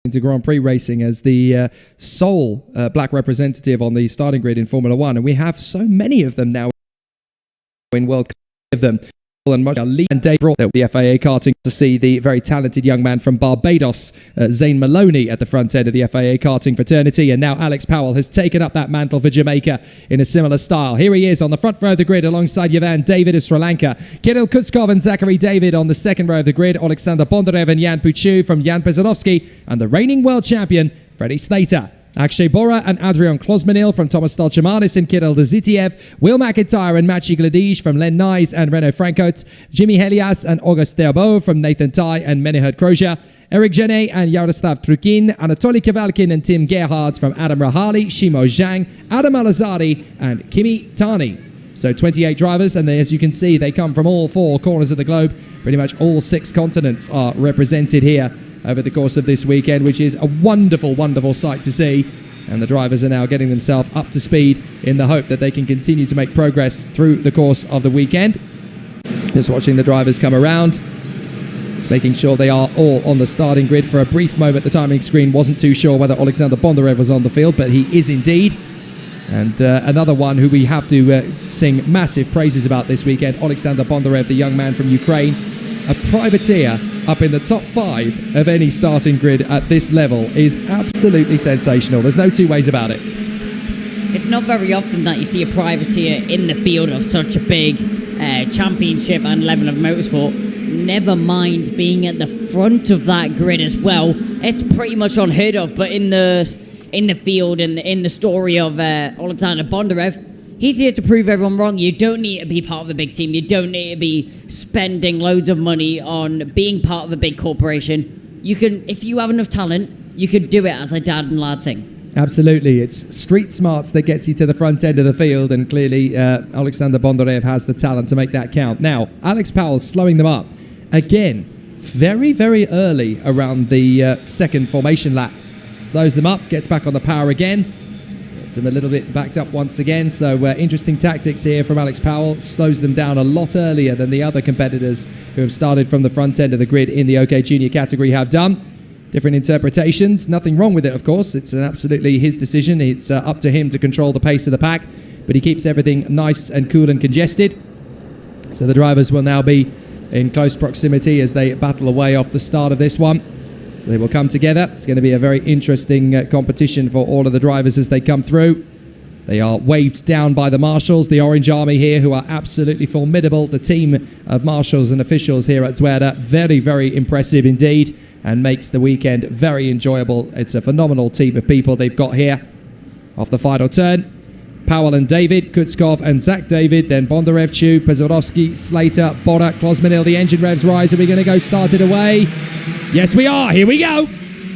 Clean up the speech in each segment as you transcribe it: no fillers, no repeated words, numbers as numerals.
into Grand Prix racing as the sole black representative on the starting grid in Formula One, and we have so many of them now in World Cup of them. And Dave brought the FIA karting to see the very talented young man from Barbados, Zane Maloney, at the front end of the FIA karting fraternity. And now Alex Powell has taken up that mantle for Jamaica in a similar style. Here he is on the front row of the grid alongside Yavan David of Sri Lanka, Kirill Kutskov and Zachary David on the second row of the grid, Alexander Bondarev and Jan Puchu from Jan Pesanovsky, and the reigning world champion, Freddie Slater. Akshay Bora and Adrian Klosmanil from Thomas Stolchamanis and Kirill Dezitiev, Will McIntyre and Maciej Gladish from Len Nyes and Renaud Frankot, Jimmy Helias and August Theobald from Nathan Tai and Menehert Kroja, Eric Genet and Yaroslav Trukin, Anatoly Kavalkin and Tim Gerhardt from Adam Rahali, Shimo Zhang, Adam Alazari and Kimi Tani. So 28 drivers, and as you can see, they come from all four corners of the globe. Pretty much all 6 continents are represented here over the course of this weekend, which is a wonderful, wonderful sight to see. And the drivers are now getting themselves up to speed in the hope that they can continue to make progress through the course of the weekend. Just watching the drivers come around. Just making sure they are all on the starting grid. For a brief moment, the timing screen wasn't too sure whether Alexander Bondarev was on the field, but he is indeed. And another one who we have to sing massive praises about this weekend, Alexander Bondarev, the young man from Ukraine, a privateer up in the top 5 of any starting grid at this level, is absolutely sensational. There's no two ways about it. It's not very often that you see a privateer in the field of such a big championship and level of motorsport. Never mind being at the front of that grid as well. It's pretty much unheard of, but in the field and in the story of Alexander Bondarev, he's here to prove everyone wrong. You don't need to be part of a big team. You don't need to be spending loads of money on being part of a big corporation. You can, if you have enough talent, you could do it as a dad and lad thing. Absolutely. It's street smarts that gets you to the front end of the field, and clearly Alexander Bondarev has the talent to make that count. Now, Alex Powell's slowing them up. Again, very, very early around the second formation lap. Slows them up, gets back on the power again. Gets them a little bit backed up once again. So interesting tactics here from Alex Powell. Slows them down a lot earlier than the other competitors who have started from the front end of the grid in the OK Junior category have done. Different interpretations. Nothing wrong with it, of course. It's absolutely his decision. It's up to him to control the pace of the pack. But he keeps everything nice and cool and congested. So the drivers will now be in close proximity as they battle away off the start of this one. They will come together. It's going to be a very interesting competition for all of the drivers as they come through. They are waved down by the marshals, the Orange Army here, who are absolutely formidable. The team of marshals and officials here at Zuera, very, very impressive indeed, and makes the weekend very enjoyable. It's a phenomenal team of people they've got here. Off the final turn, Powell and David, Kutskov and Zach David, then Bondarev, Chu, Pezorovsky, Slater, Bora, Klosmanil. The engine revs rise, and we're going to go started away. Yes, we are. Here we go.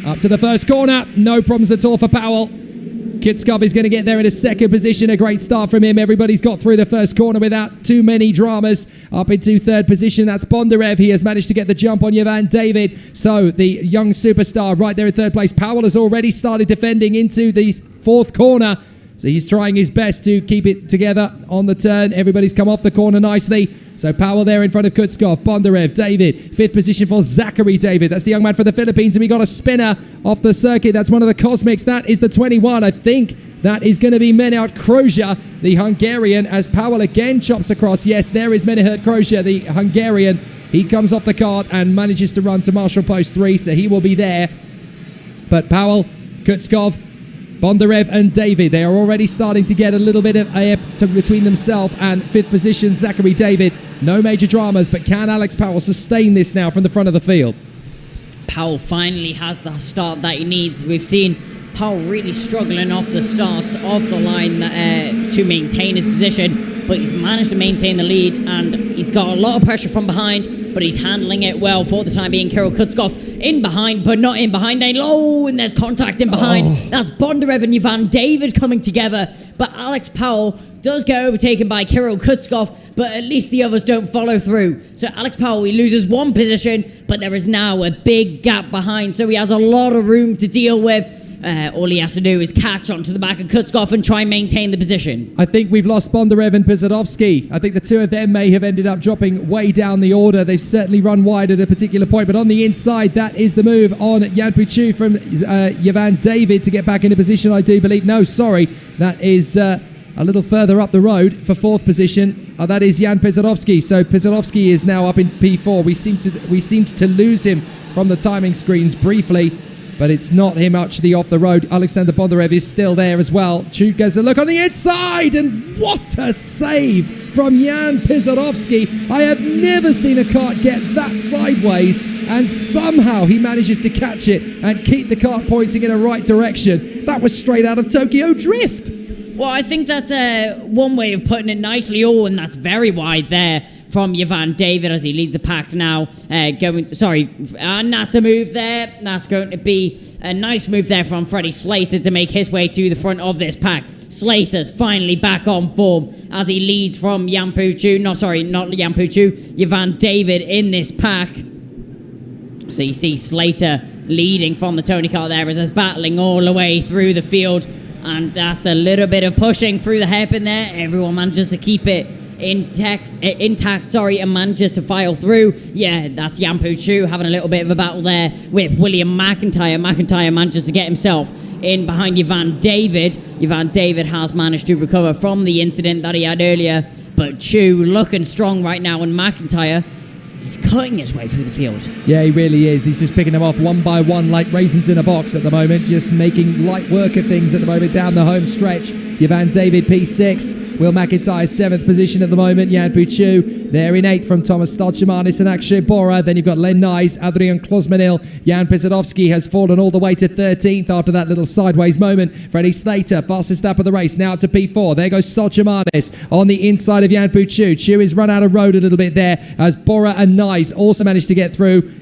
Up to the first corner. No problems at all for Powell. Kutskov is going to get there in a second position. A great start from him. Everybody's got through the first corner without too many dramas. Up into third position, that's Bondarev. He has managed to get the jump on Yavan David. So the young superstar right there in third place. Powell has already started defending into the fourth corner. So he's trying his best to keep it together on the turn. Everybody's come off the corner nicely. So Powell there in front of Kutskov, Bondarev, David. Fifth position for Zachary David. That's the young man from the Philippines. And we got a spinner off the circuit. That's one of the Cosmics. That is the 21. I think that is going to be Menehert Kroja, the Hungarian, as Powell again chops across. Yes, there is Menehert Kroja, the Hungarian. He comes off the cart and manages to run to Marshal Post 3, so he will be there. But Powell, Kutskov, Bondarev and David, they are already starting to get a little bit of air between themselves and fifth position, Zachary David. No major dramas, but can Alex Powell sustain this now from the front of the field? Powell finally has the start that he needs. We've seen Powell really struggling off the start of the line to maintain his position, but he's managed to maintain the lead, and he's got a lot of pressure from behind, but he's handling it well for the time being. Kirill Kutskov in behind, but not in behind. And there's contact in behind. That's Bondarev and Yavan David coming together, but Alex Powell does get overtaken by Kirill Kutskov, but at least the others don't follow through. So Alex Powell, he loses one position, but there is now a big gap behind, so he has a lot of room to deal with. all he has to do is catch onto the back of Kutskov and try and maintain the position. I think we've lost Bondarev and Pisatovsky. I think the two of them may have ended up dropping way down the order. They've certainly run wide at a particular point, but on the inside, that is the move on Jan Puchu from Ivan David to get back into position, I do believe. No, sorry, that is a little further up the road for fourth position. That is Jan Pisatovsky. So Pisatovsky is now up in P4. We seemed to lose him from the timing screens briefly, but it's not him actually off the road. Alexander Bondarev is still there as well. Chu gets a look on the inside, and what a save from Jan Pisatovsky. I have never seen a kart get that sideways, and somehow he manages to catch it and keep the kart pointing in a right direction. That was straight out of Tokyo Drift. Well, I think that's one way of putting it nicely. Oh, and that's very wide there from Ivan David as he leads the pack now. And that's a move there. That's going to be a nice move there from Freddie Slater to make his way to the front of this pack. Slater's finally back on form as he leads from Ivan David in this pack. So you see Slater leading from the Tony kart there as he's battling all the way through the field. And that's a little bit of pushing through the hairpin there. Everyone manages to keep it intact, and manages to file through. Yeah, that's Jan Puchu having a little bit of a battle there with William McIntyre. McIntyre manages to get himself in behind Ivan David. Ivan David has managed to recover from the incident that he had earlier, but Chu looking strong right now, and McIntyre, he's cutting his way through the field. Yeah, he really is. He's just picking them off one by one like raisins in a box at the moment, just making light work of things at the moment down the home stretch. Ivan David P6, Will McIntyre 7th position at the moment. Jan Puchu there in 8th from Thomas Stalchemanis and Akshay Bora. Then you've got Len Nyes, Adrian Klosmanil. Jan Pisatovsky has fallen all the way to 13th after that little sideways moment. Freddie Slater, fastest lap of the race, now to P4. There goes Stalchemanis on the inside of Jan Puchu. Chu is run out of road a little bit there as Bora and Nyes also managed to get through.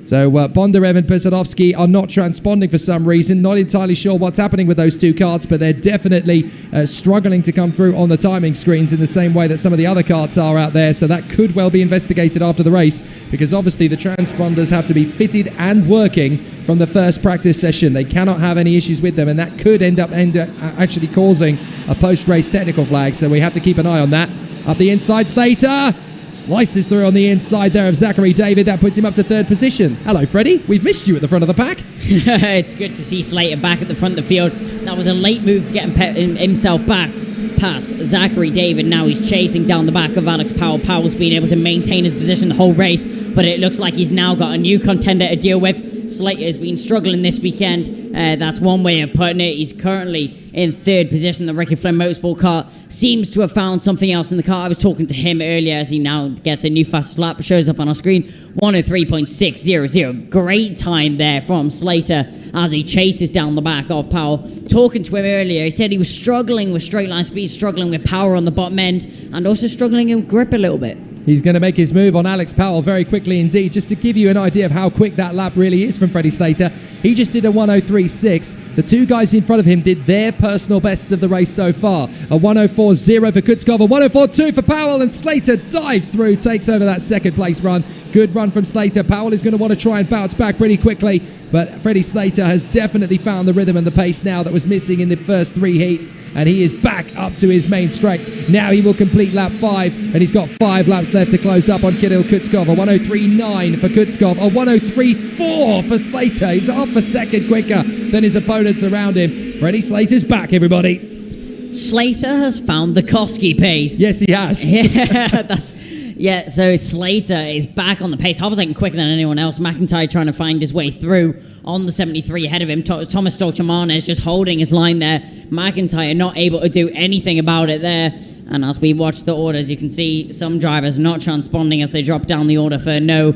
So Bondarev and Pisatovsky are not transponding for some reason. Not entirely sure what's happening with those two karts, but they're definitely struggling to come through on the timing screens in the same way that some of the other karts are out there. So that could well be investigated after the race, because obviously the transponders have to be fitted and working from the first practice session. They cannot have any issues with them, and that could end up actually causing a post-race technical flag. So we have to keep an eye on that. Up the inside, Slater slices through on the inside there of Zachary David. That puts him up to 3rd position. Hello, Freddie. We've missed you at the front of the pack. It's good to see Slater back at the front of the field. That was a late move to get himself back past Zachary David. Now he's chasing down the back of Alex Powell. Powell's been able to maintain his position the whole race, but it looks like he's now got a new contender to deal with. Slater has been struggling this weekend. That's one way of putting it. He's currently in 3rd position. The Ricky Flynn Motorsport car seems to have found something else in the car. I was talking to him earlier as he now gets a new fastest lap. It shows up on our screen. 103.600. Great time there from Slater as he chases down the back of Powell. Talking to him earlier, he said he was struggling with straight line speed, struggling with power on the bottom end, and also struggling in grip a little bit. He's going to make his move on Alex Powell very quickly indeed. Just to give you an idea of how quick that lap really is from Freddie Slater, he just did a 103.6. The two guys in front of him did their personal bests of the race so far. A 104.0 for Kutskov, a 104.2 for Powell, and Slater dives through, takes over that 2nd place run. Good run from Slater. Powell is going to want to try and bounce back pretty quickly, but Freddie Slater has definitely found the rhythm and the pace now that was missing in the first 3 heats, and he is back up to his main strength. Now he will complete lap 5, and he's got 5 laps left to close up on Kirill Kutskov. A 103.9 for Kutskov, a 103.4 for Slater. He's half a second quicker than his opponents around him. Freddie Slater's back, everybody. Slater has found the Koski pace. Yes, he has. Yeah, so Slater is back on the pace, half a second quicker than anyone else. McIntyre trying to find his way through on the 73 ahead of him. Thomas Stolchamanes just holding his line there. McIntyre not able to do anything about it there. And as we watch the orders, you can see some drivers not transponding as they drop down the order for no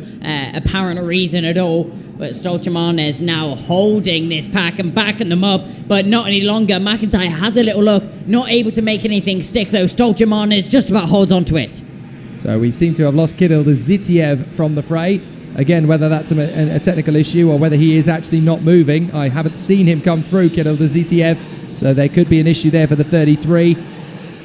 apparent reason at all. But Stolchamanes now holding this pack and backing them up, but not any longer. McIntyre has a little look, not able to make anything stick though. Stolchamanes just about holds on to it. So we seem to have lost Kirill Zitiev from the fray. Again, whether that's a technical issue or whether he is actually not moving. I haven't seen him come through, Kirill Zitiev, so there could be an issue there for the 33.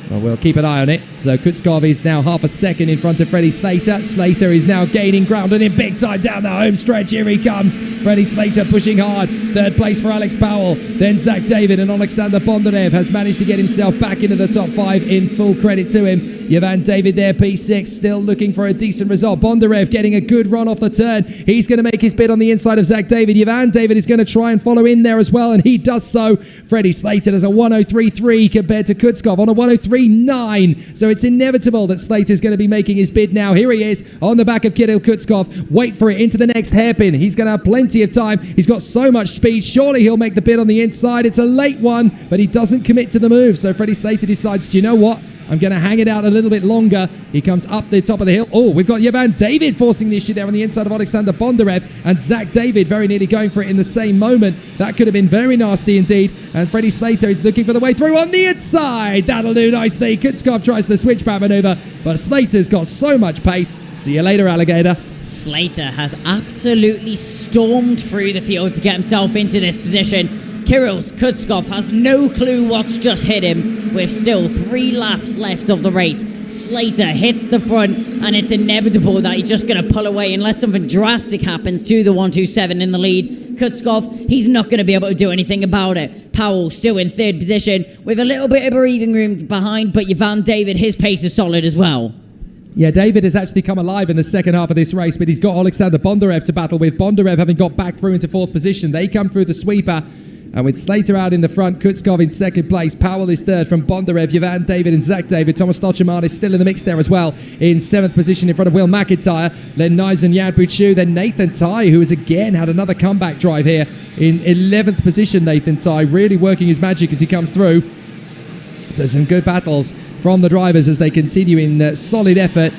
Well, we'll keep an eye on it. So Kutskov is now half a second in front of Freddie Slater. Slater is now gaining ground and in big time down the home stretch. Here he comes. Freddie Slater pushing hard. Third place for Alex Powell. Then Zach David and Alexander Bondarev has managed to get himself back into the top 5 in full credit to him. Yvan David there, P6, still looking for a decent result. Bondarev getting a good run off the turn. He's going to make his bid on the inside of Zach David. Yvan David is going to try and follow in there as well, and he does so. Freddie Slater does a 103.3 compared to Kutskov on a 103.9. So it's inevitable that Slater's going to be making his bid now. Here he is on the back of Kirill Kutskov. Wait for it into the next hairpin. He's going to have plenty of time. He's got so much speed. Surely he'll make the bid on the inside. It's a late one, but he doesn't commit to the move. So Freddie Slater decides, do you know what? I'm going to hang it out a little bit longer. He comes up the top of the hill. Oh, we've got Yvan David forcing the issue there on the inside of Alexander Bondarev, and Zach David very nearly going for it in the same moment. That could have been very nasty indeed. And Freddie Slater is looking for the way through on the inside. That'll do nicely. Kutskov tries the switchback maneuver, but Slater's got so much pace. See you later, alligator. Slater has absolutely stormed through the field to get himself into this position. Kirill Kutskov has no clue what's just hit him, with still 3 laps left of the race. Slater hits the front, and it's inevitable that he's just going to pull away unless something drastic happens to the 127 in the lead. Kutskov, he's not going to be able to do anything about it. Powell still in 3rd position with a little bit of breathing room behind, but Yvan David, his pace is solid as well. Yeah, David has actually come alive in the second half of this race, but he's got Alexander Bondarev to battle with. Bondarev having got back through into 4th position. They come through the sweeper. And with Slater out in the front, Kutskov in 2nd place, Powell is 3rd from Bondarev, Yvan David and Zach David. Thomas Stocheman is still in the mix there as well, in 7th position in front of Will McIntyre. Then Nizan Yadbuchu, then Nathan Tai, who has again had another comeback drive here in 11th position. Nathan Tai really working his magic as he comes through. So some good battles from the drivers as they continue in solid effort.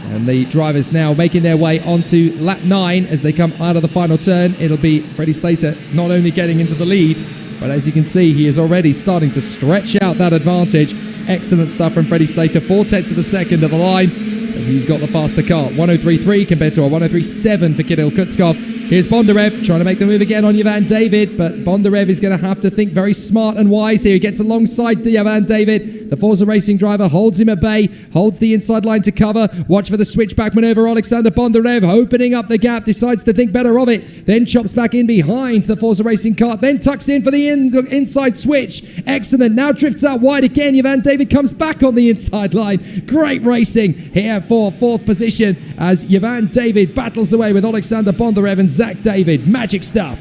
And the drivers now making their way onto lap 9 as they come out of the final turn. It'll be Freddie Slater not only getting into the lead, but as you can see, he is already starting to stretch out that advantage. Excellent stuff from Freddie Slater. 4/10 of a second of the line. And he's got the faster car. 103.3 compared to a 103.7 for Kirill Kutskov. Here's Bondarev trying to make the move again on Yvan David, but Bondarev is going to have to think very smart and wise here. He gets alongside Yvan David. The Forza Racing driver holds him at bay, holds the inside line to cover. Watch for the switchback maneuver. Alexander Bondarev opening up the gap, decides to think better of it, then chops back in behind the Forza Racing kart, then tucks in for the inside switch. Excellent. Now drifts out wide again. Yvan David comes back on the inside line. Great racing here for 4th position as Yvan David battles away with Alexander Bondarev and Zach David. Magic stuff.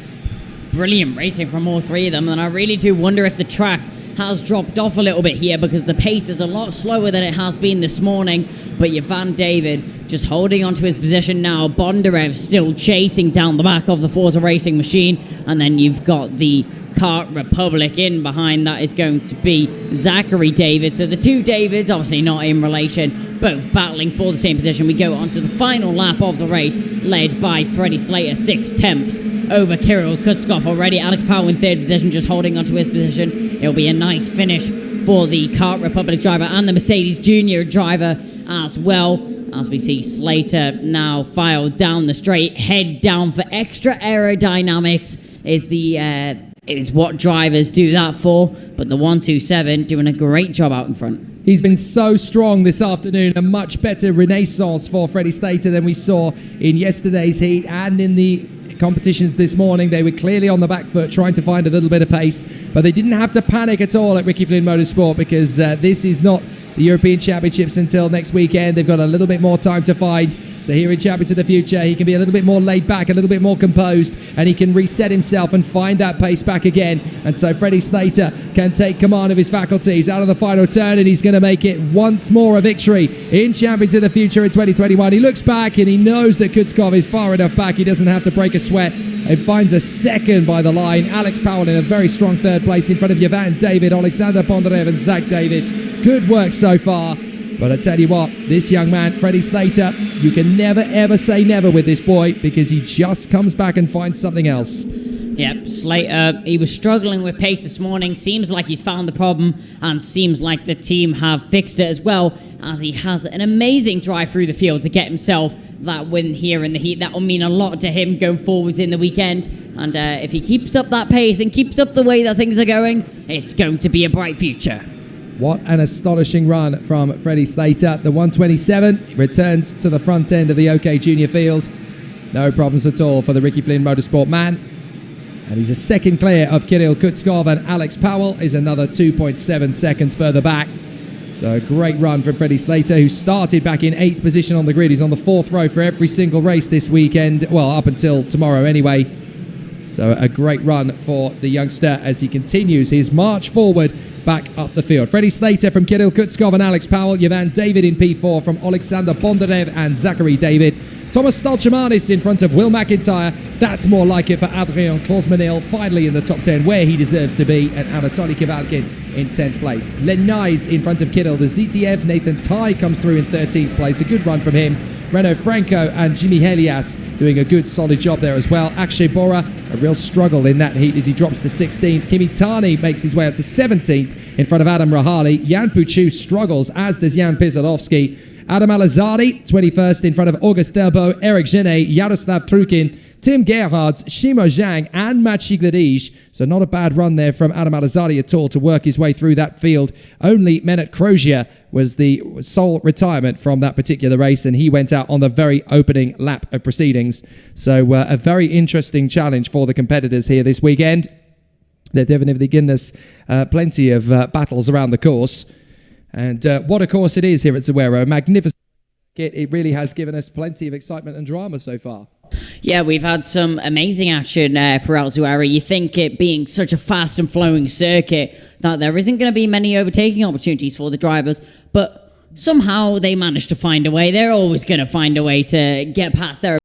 Brilliant racing from all 3 of them, and I really do wonder if the track has dropped off a little bit here because the pace is a lot slower than it has been this morning. But Yvan David just holding onto his position now. Bondarev still chasing down the back of the Forza Racing machine, and then you've got the Kart Republic in behind. That is going to be Zachary David. So the 2 Davids, obviously not in relation, both battling for the same position. We go on to the final lap of the race, led by Freddie Slater, 6/10 over Kirill Kutskov already. Alex Powell in 3rd position, just holding onto his position. It'll be a nice finish for the Kart Republic driver and the Mercedes Junior driver as well, as we see Slater now file down the straight, head down for extra aerodynamics is what drivers do that for, but the 127 doing a great job out in front. He's been so strong this afternoon, a much better renaissance for Freddie Slater than we saw in yesterday's heat and in the competitions this morning. They were clearly on the back foot trying to find a little bit of pace, but they didn't have to panic at all at Ricky Flynn Motorsport because this is not the European Championships until next weekend. They've got a little bit more time to find. So here in Champions of the Future, he can be a little bit more laid back, a little bit more composed, and he can reset himself and find that pace back again. And so Freddie Slater can take command of his faculties out of the final turn, and he's going to make it once more a victory in Champions of the Future in 2021. He looks back and he knows that Kutskov is far enough back. He doesn't have to break a sweat and finds a second by the line. Alex Powell in a very strong 3rd place in front of Yvan David, Alexander Bondarev and Zach David. Good work so far. But I tell you what, this young man, Freddie Slater, you can never ever say never with this boy because he just comes back and finds something else. Yep, Slater, he was struggling with pace this morning. Seems like he's found the problem and seems like the team have fixed it as well, as he has an amazing drive through the field to get himself that win here in the heat. That will mean a lot to him going forwards in the weekend. And if he keeps up that pace and keeps up the way that things are going, it's going to be a bright future. What an astonishing run from Freddie Slater. The 127 returns to the front end of the OK Junior field. No problems at all for the Ricky Flynn Motorsport man. And he's a second clear of Kirill Kutskov, and Alex Powell is another 2.7 seconds further back. So a great run from Freddie Slater, who started back in 8th position on the grid. He's on the 4th row for every single race this weekend. Well, up until tomorrow anyway. So a great run for the youngster as he continues his march forward back up the field. Freddie Slater from Kirill Kutskov and Alex Powell. Yvan David in P4 from Alexander Bondarev and Zachary David. Thomas Stalchemanis in front of Will McIntyre. That's more like it for Adrian Klosmanil, finally in the top 10 where he deserves to be, and Anatoly Kavalkin in 10th place. Len Nyes in front of Kirill. The ZTF Nathan Tai comes through in 13th place. A good run from him. Renaud Franco and Jimmy Helias doing a good solid job there as well. Akshay Bora, a real struggle in that heat as he drops to 16th. Kimi Tani makes his way up to 17th in front of Adam Rahali. Jan Puchu struggles, as does Jan Pisalovsky. Adam Alazari, 21st in front of August Thelbo, Eric Genet, Yaroslav Trukin, Tim Gerhards, Shimo Zhang, and Maciej Gledij. So not a bad run there from Adam Alazari at all to work his way through that field. Only Menet Crozier was the sole retirement from that particular race, and he went out on the very opening lap of proceedings. So a very interesting challenge for the competitors here this weekend. They're definitely given us plenty of battles around the course. And what a course it is here at Zuera. Magnificent. It really has given us plenty of excitement and drama so far. Yeah, we've had some amazing action throughout Zuera. You think it being such a fast and flowing circuit that there isn't going to be many overtaking opportunities for the drivers, but somehow they managed to find a way. They're always going to find a way to get past their